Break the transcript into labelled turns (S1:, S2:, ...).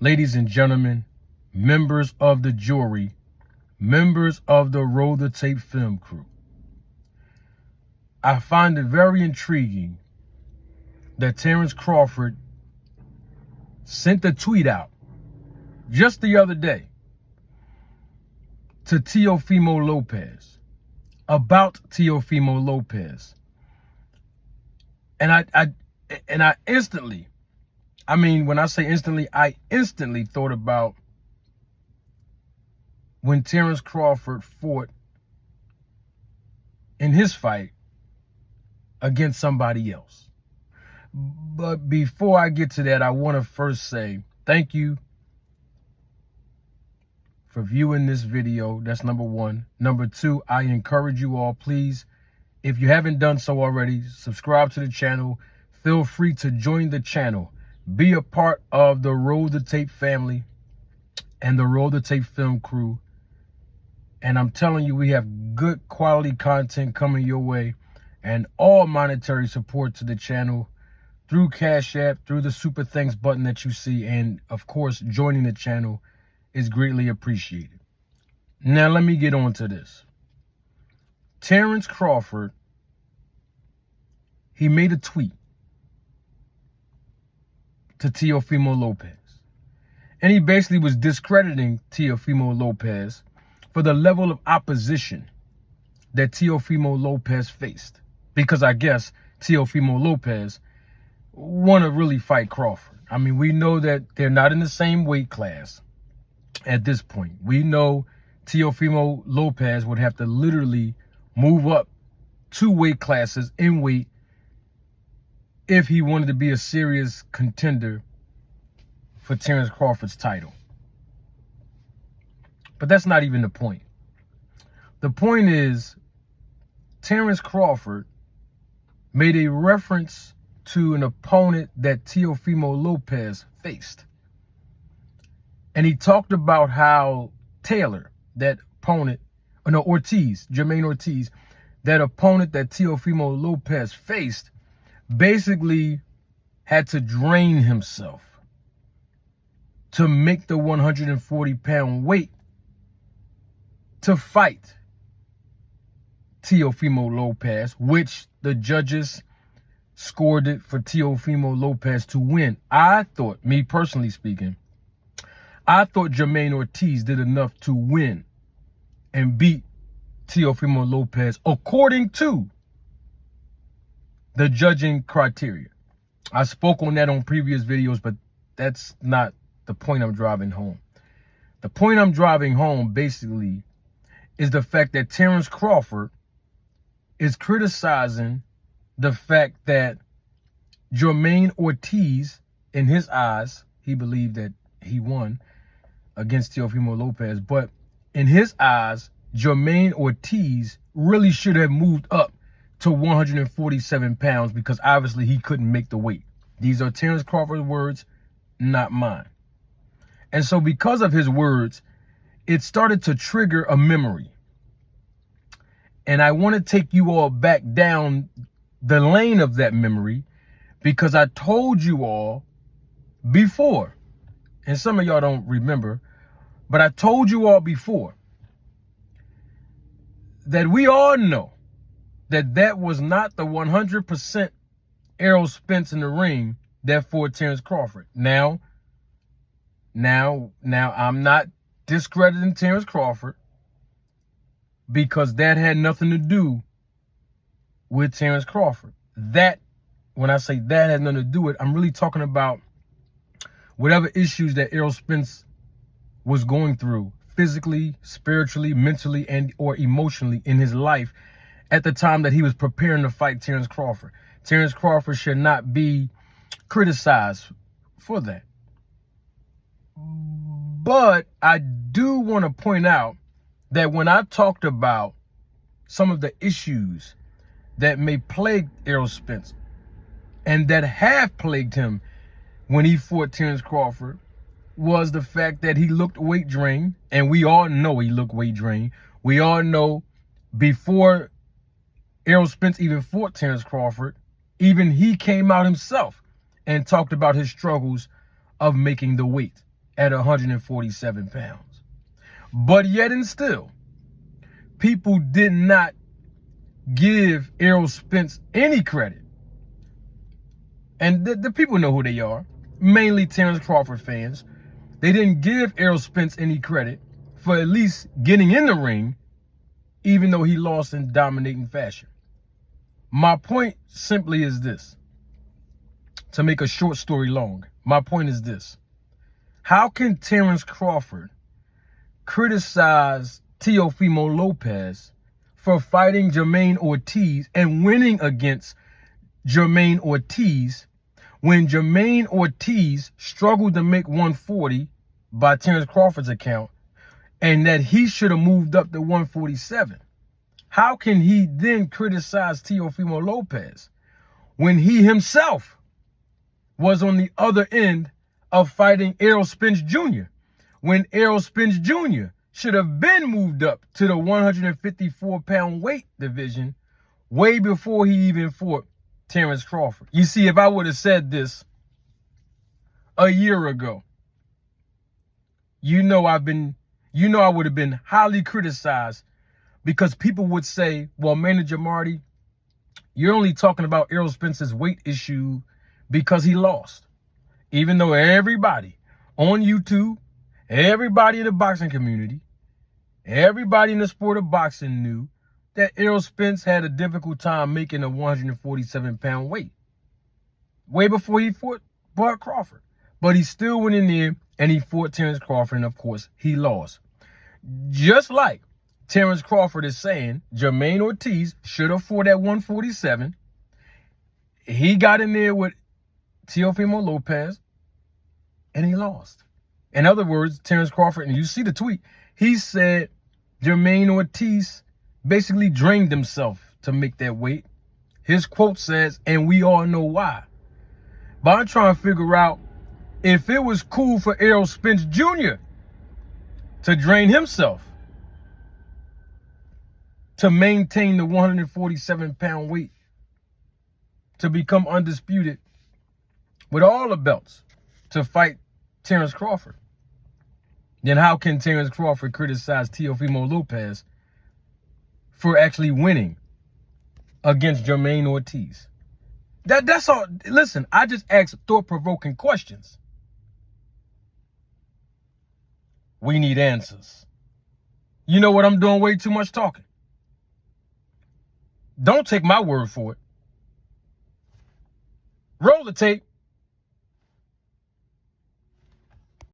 S1: ladies and gentlemen, members of the jury, members of the Roll the Tape film crew, I find it very intriguing that Terence Crawford sent a tweet out just the other day to Teofimo Lopez about Teofimo Lopez. And I instantly, when I say instantly, I instantly thought about when Terence Crawford fought in his fight against somebody else. But before I get to that, I want to first say thank you for viewing this video. That's number one. Number two, I encourage you all, please, if you haven't done so already, subscribe to the channel. Feel free to join the channel. Be a part of the Roll the Tape family and the Roll the Tape film crew. And I'm telling you, we have good quality content coming your way, and all monetary support to the channel through Cash App, through the Super Thanks button that you see, and of course, joining the channel is greatly appreciated. Now, let me get on to this. Terence Crawford, he made a tweet to Teofimo Lopez, and he basically was discrediting Teofimo Lopez for the level of opposition that Teofimo Lopez faced, because I guess Teofimo Lopez want to really fight Crawford. I mean, we know that they're not in the same weight class at this point. We know Teofimo Lopez would have to literally move up 2 weight classes in weight if he wanted to be a serious contender for Terence Crawford's title. But that's not even the point. The point is, Terence Crawford made a reference to an opponent that Teofimo Lopez faced. And he talked about how Taylor, that opponent, Jermaine Ortiz, that opponent that Teofimo Lopez faced, basically had to drain himself to make the 140-pound weight to fight Teofimo Lopez, which the judges scored it for Teofimo Lopez to win. I thought, me personally speaking, I thought Jermaine Ortiz did enough to win and beat Teofimo Lopez according to the judging criteria. I spoke on that on previous videos, but that's not the point I'm driving home. The point I'm driving home basically is the fact that Terence Crawford is criticizing the fact that Jermaine Ortiz, in his eyes, he believed that he won against Teofimo Lopez, but in his eyes, Jermaine Ortiz really should have moved up to 147 pounds because obviously he couldn't make the weight. These are Terence Crawford's words, not mine. And so because of his words, it started to trigger a memory. And I want to take you all back down the lane of that memory, because I told you all before, and some of y'all don't remember, but I told you all before that we all know that that was not the 100% Errol Spence in the ring that fought Terence Crawford. Now, I'm not discrediting Terence Crawford, because that had nothing to do with Terence Crawford. That, when I say that has nothing to do with it, I'm really talking about whatever issues that Errol Spence was going through physically, spiritually, mentally, and or emotionally in his life at the time that he was preparing to fight Terence Crawford. Terence Crawford should not be criticized for that. But I do want to point out that when I talked about some of the issues that may plague Errol Spence and that have plagued him when he fought Terence Crawford, was the fact that he looked weight drained, and we all know he looked weight drained. We all know before Errol Spence even fought Terence Crawford, even he came out himself and talked about his struggles of making the weight. at 147 pounds. But yet and still, people did not give Errol Spence any credit. And the people know who they are, mainly Terence Crawford fans. They didn't give Errol Spence any credit for at least getting in the ring, even though he lost in dominating fashion. My point simply is this. To make a short story long, my point is this. How can Terence Crawford criticize Teofimo Lopez for fighting Jermaine Ortiz and winning against Jermaine Ortiz when Jermaine Ortiz struggled to make 140 by Terence Crawford's account, and that he should have moved up to 147? How can he then criticize Teofimo Lopez when he himself was on the other end of fighting Errol Spence Jr., when Errol Spence Jr. should have been moved up to the 154-pound weight division way before he even fought Terence Crawford? You see, if I would have said this a year ago, I would have been highly criticized, because people would say, well, Manager Marty, you're only talking about Errol Spence's weight issue because he lost. Even though everybody on YouTube, everybody in the boxing community, everybody in the sport of boxing knew that Errol Spence had a difficult time making a 147-pound weight way before he fought Bud Crawford. But he still went in there and he fought Terence Crawford, and of course he lost. Just like Terence Crawford is saying Jermaine Ortiz should have fought at 147. He got in there with Teofimo Lopez and he lost. In other words, Terence Crawford, and you see the tweet, he said Jermaine Ortiz basically drained himself to make that weight. His quote says, and we all know why. But I'm trying to figure out if it was cool for Errol Spence Jr. to drain himself to maintain the 147-pound weight, to become undisputed with all the belts, to fight Terence Crawford. Then how can Terence Crawford criticize Teofimo Lopez for actually winning against Jermaine Ortiz? That's all. Listen, I just asked thought-provoking questions. We need answers. You know what? I'm doing way too much talking. Don't take my word for it. Roll the tape.